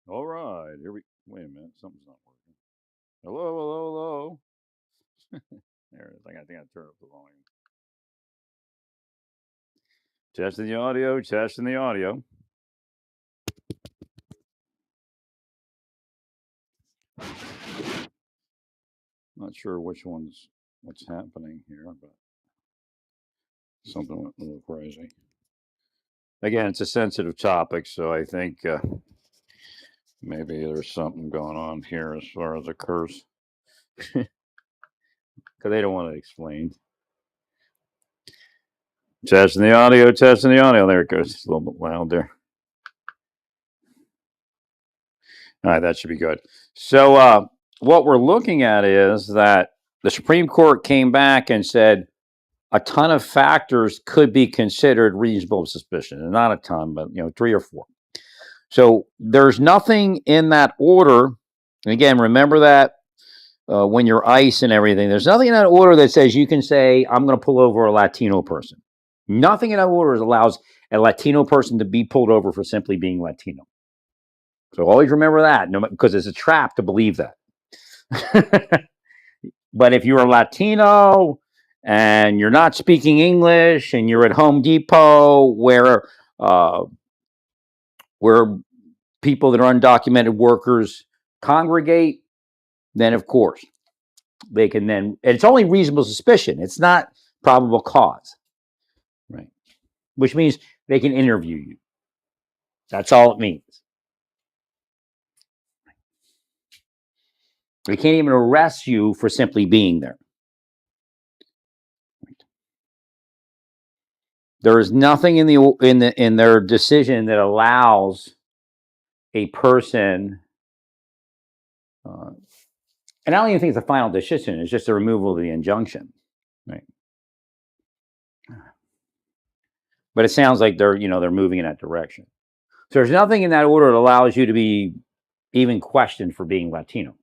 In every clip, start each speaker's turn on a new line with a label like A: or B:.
A: All right, here we. Wait a minute, something's not working. Hello, hello, hello. There it is. I think I turned up the volume. Testing the audio. Testing the audio. Not sure which one's what's happening here, but something went a little crazy. Again, it's a sensitive topic, so I think maybe there's something going on here as far as a curse, because they don't want to explain. Testing the audio. Testing the audio. There it goes. It's a little bit loud there. All right, that should be good. So, what we're looking at is that the Supreme Court came back and said a ton of factors could be considered reasonable suspicion, and not a ton, but 3 or 4. So there's nothing in that order. And again, remember that when you're ICE and everything, there's nothing in that order that says you can say I'm going to pull over a Latino person. Nothing in that order allows a Latino person to be pulled over for simply being Latino. So always remember that, because it's a trap to believe that. But if you're a Latino and you're not speaking English and you're at Home Depot where people that are undocumented workers congregate, then of course they can then, and it's only reasonable suspicion. It's not probable cause, right? Which means they can interview you. That's all it means. They can't even arrest you for simply being there. There is nothing in their decision that allows a person, and I don't even think it's a final decision. It's just a removal of the injunction, right? But it sounds like they're moving in that direction. So there's nothing in that order that allows you to be even questioned for being Latino.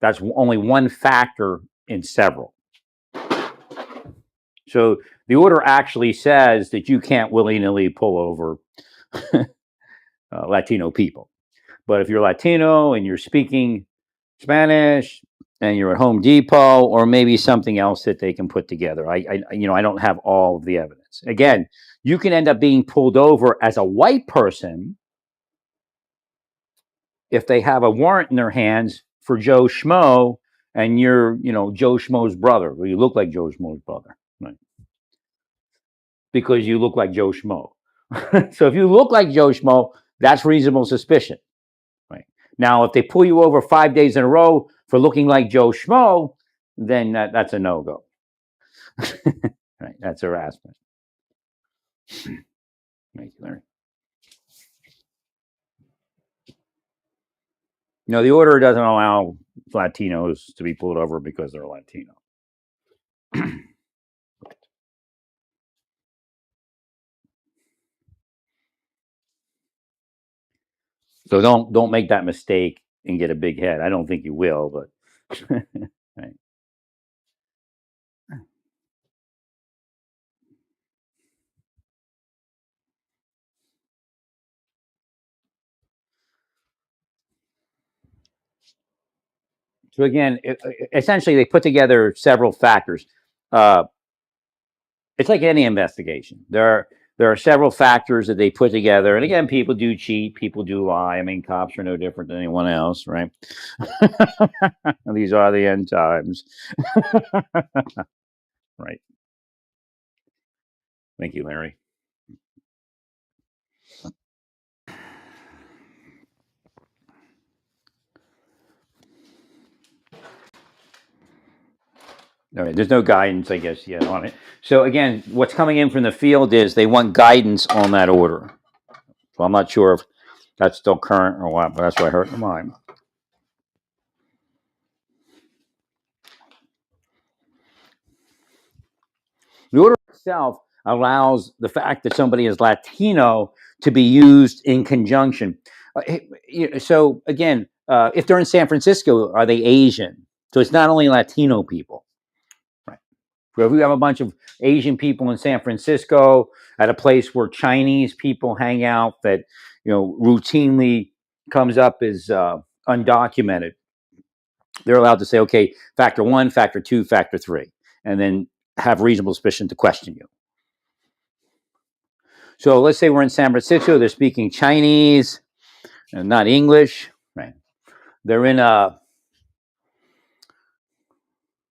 A: That's only one factor in several. So the order actually says that you can't willy-nilly pull over Latino people. But if you're Latino and you're speaking Spanish and you're at Home Depot, or maybe something else that they can put together, I don't have all of the evidence. Again, you can end up being pulled over as a white person if they have a warrant in their hands for Joe Schmo, and you're, Joe Schmo's brother, or you look like Joe Schmo's brother, right? Because you look like Joe Schmo. So if you look like Joe Schmo, that's reasonable suspicion, right? Now, if they pull you over 5 days in a row for looking like Joe Schmo, then that's a no-go. Right? That's harassment. Thank you, Larry. No, the order doesn't allow Latinos to be pulled over because they're Latino. So don't make that mistake and get a big head. I don't think you will, but right. So again, essentially, they put together several factors. It's like any investigation. There are several factors that they put together, and again, people do cheat, people do lie. I mean, cops are no different than anyone else, right? These are the end times, right? Thank you, Larry. All right, there's no guidance, I guess, yet on it. So again, what's coming in from the field is they want guidance on that order. So I'm not sure if that's still current or what, but that's what I heard in mine. The order itself allows the fact that somebody is Latino to be used in conjunction. So again, if they're in San Francisco, are they Asian? So it's not only Latino people. If we have a bunch of Asian people in San Francisco at a place where Chinese people hang out that routinely comes up as undocumented, they're allowed to say, okay, factor one, factor two, factor three, and then have reasonable suspicion to question you. So let's say we're in San Francisco, they're speaking Chinese and not English, right? They're in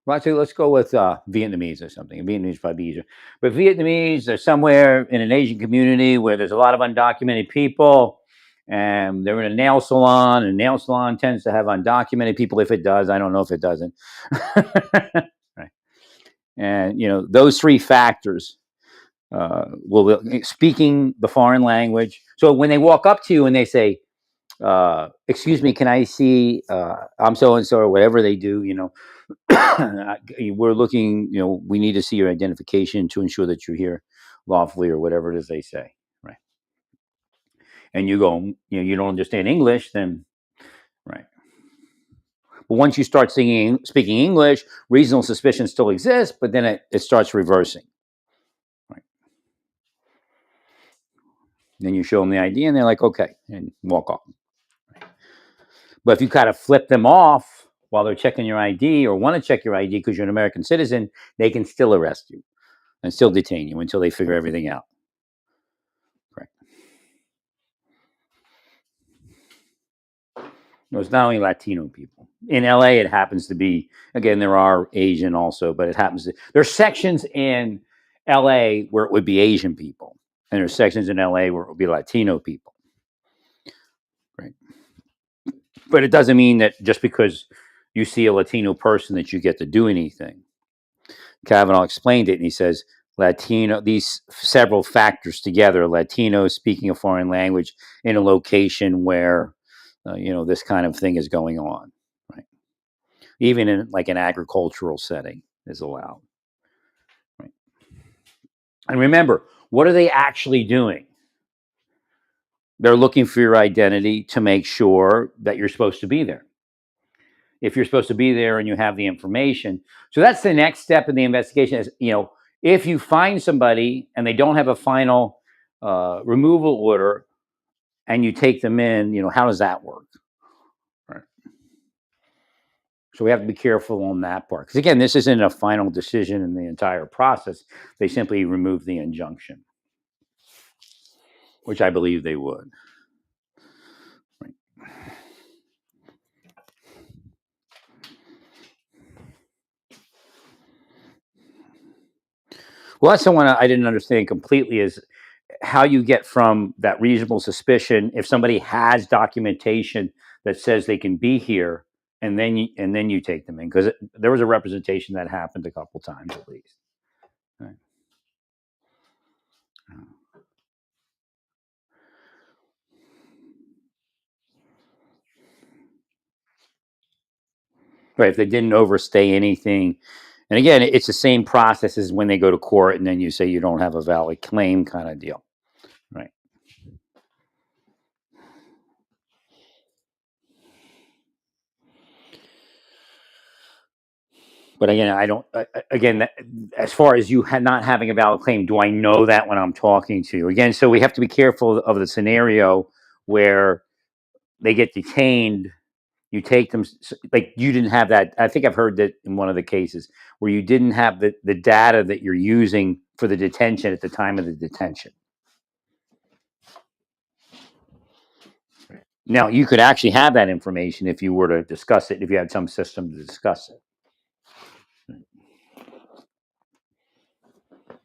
A: well, actually, let's go with Vietnamese or something. Vietnamese is probably easier. But Vietnamese, they're somewhere in an Asian community where there's a lot of undocumented people, and they're in a nail salon, and nail salon tends to have undocumented people. If it does, I don't know if it doesn't. Right. And those three factors will speaking the foreign language. So when they walk up to you and they say, "Excuse me, can I see? I'm so and so," or whatever they do, we're looking. We need to see your identification to ensure that you're here lawfully, or whatever it is they say, right? And you go, you don't understand English, then, right? But once you start speaking English, reasonable suspicion still exists, but then it starts reversing. Right. Then you show them the ID, and they're like, okay, and walk off. Right. But if you kind of flip them off while they're checking your ID, or want to check your ID because you're an American citizen, they can still arrest you and still detain you until they figure everything out. Right. It's not only Latino people. In LA, it happens to be, again, there are Asian also, but it happens to, there's sections in LA where it would be Asian people, and there's sections in LA where it would be Latino people. Right. But it doesn't mean that just because you see a Latino person that you get to do anything. Kavanaugh explained it, and he says, Latino, these several factors together, Latino speaking a foreign language in a location where this kind of thing is going on, right? Even in like an agricultural setting is allowed, right? And remember, what are they actually doing? They're looking for your identity to make sure that you're supposed to be there. If you're supposed to be there and you have the information. So that's the next step in the investigation is, if you find somebody and they don't have a final removal order and you take them in, how does that work? Right. So we have to be careful on that part. Because again, this isn't a final decision in the entire process. They simply remove the injunction, which I believe they would. Right. Well, that's the one I didn't understand completely, is how you get from that reasonable suspicion, if somebody has documentation that says they can be here, and then you take them in, because there was a representation that happened a couple times at least. Right. Right, if they didn't overstay anything. And again, it's the same process as when they go to court and then you say you don't have a valid claim, kind of deal. Right. But again, I don't. Again, as far as you not having a valid claim, do I know that when I'm talking to you? Again, so we have to be careful of the scenario where they get detained. You take them, like you didn't have that. I think I've heard that in one of the cases where you didn't have the data that you're using for the detention at the time of the detention. Now, you could actually have that information if you were to discuss it, if you had some system to discuss it.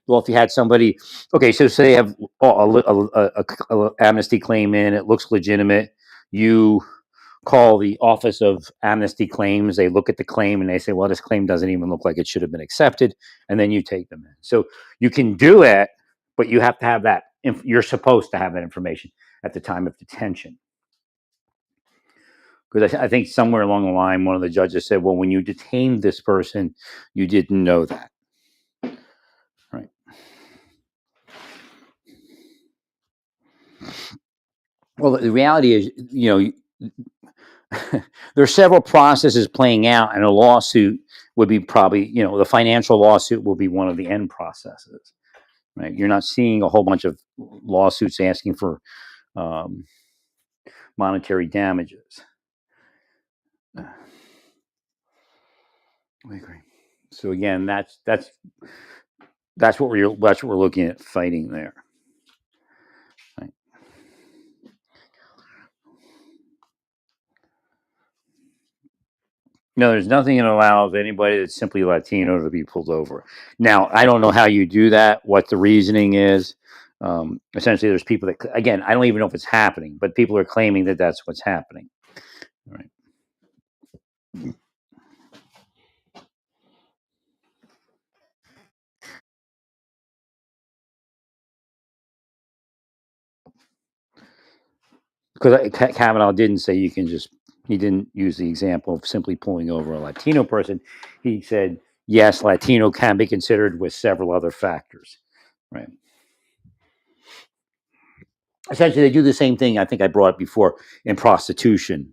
A: Well, if you had somebody, okay, so say they have a amnesty claim in, it looks legitimate. You call the Office of Amnesty Claims. They look at the claim and they say, well, this claim doesn't even look like it should have been accepted. And then you take them in. So you can do it, but you have to have that. You're supposed to have that information at the time of detention. Because I think somewhere along the line, one of the judges said, well, when you detained this person, you didn't know that. Right. Well, the reality is, there's several processes playing out, and a lawsuit would be probably, the financial lawsuit will be one of the end processes. Right. You're not seeing a whole bunch of lawsuits asking for monetary damages. I agree. So again, that's what we're looking at fighting there. Right. No, there's nothing that allows anybody that's simply Latino to be pulled over. Now, I don't know how you do that, what the reasoning is. Essentially, there's people that, again, I don't even know if it's happening, but people are claiming that that's what's happening. Right. Because Kavanaugh didn't say you can just, he didn't use the example of simply pulling over a Latino person. He said, yes, Latino can be considered with several other factors. Right. Essentially, they do the same thing I think I brought up before in prostitution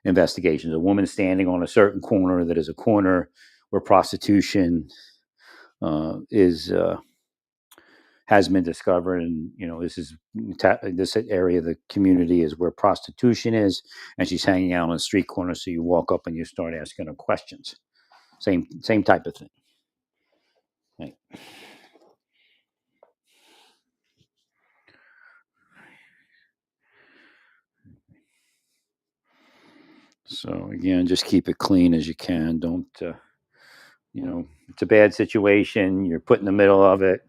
A: investigations. A woman standing on a certain corner that is a corner where prostitution is has been discovered, and this area of the community is where prostitution is, and she's hanging out on a street corner. So you walk up and you start asking her questions. Same type of thing. Right. So again, just keep it clean as you can. Don't it's a bad situation. You're put in the middle of it,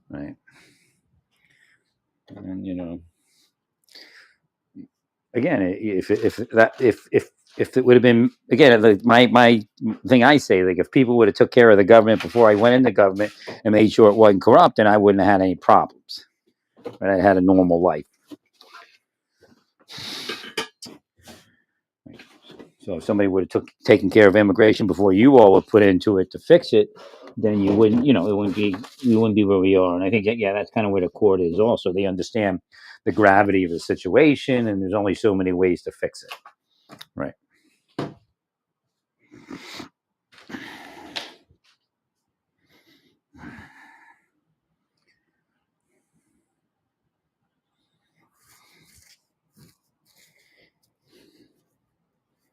A: right? And again, if it would have been, again, like my thing I say, like if people would have took care of the government before I went into government and made sure it wasn't corrupt, then I wouldn't have had any problems. But I had a normal life. So if somebody would have taken care of immigration before you all were put into it to fix it, then you wouldn't we wouldn't be where we are. And I think that's kind of where the court is also. They understand the gravity of the situation, and there's only so many ways to fix it. Right.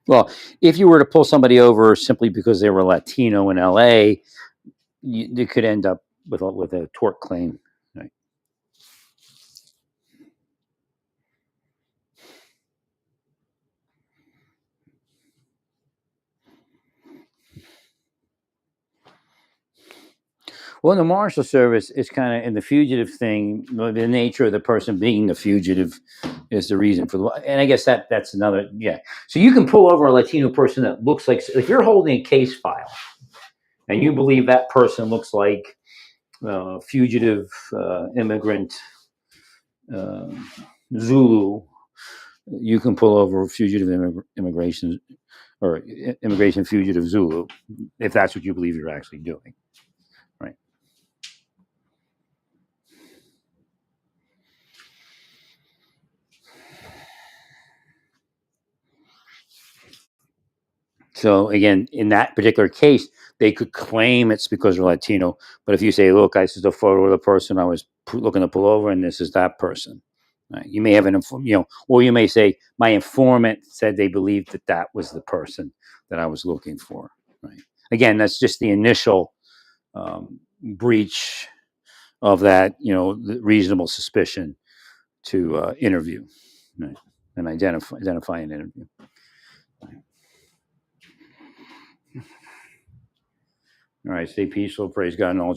A: Well, if you were to pull somebody over simply because they were Latino in LA, you could end up with a tort claim. Right. Well, the Marshal Service is kind of in the fugitive thing. The nature of the person being a fugitive is the reason for the. And I guess that's another. Yeah. So you can pull over a Latino person that looks like, if you're holding a case file, and you believe that person looks like fugitive immigrant Zulu, you can pull over fugitive immigration or immigration fugitive Zulu if that's what you believe you're actually doing. Right. So again, in that particular case, they could claim it's because they're Latino. But if you say, "Look, this is the photo of the person I was looking to pull over, and this is that person," right? You may have or you may say, "My informant said they believed that was the person that I was looking for." Right. Again, that's just the initial breach of that, the reasonable suspicion to interview, right? And identify an interview. All right, stay peaceful. Praise God and all.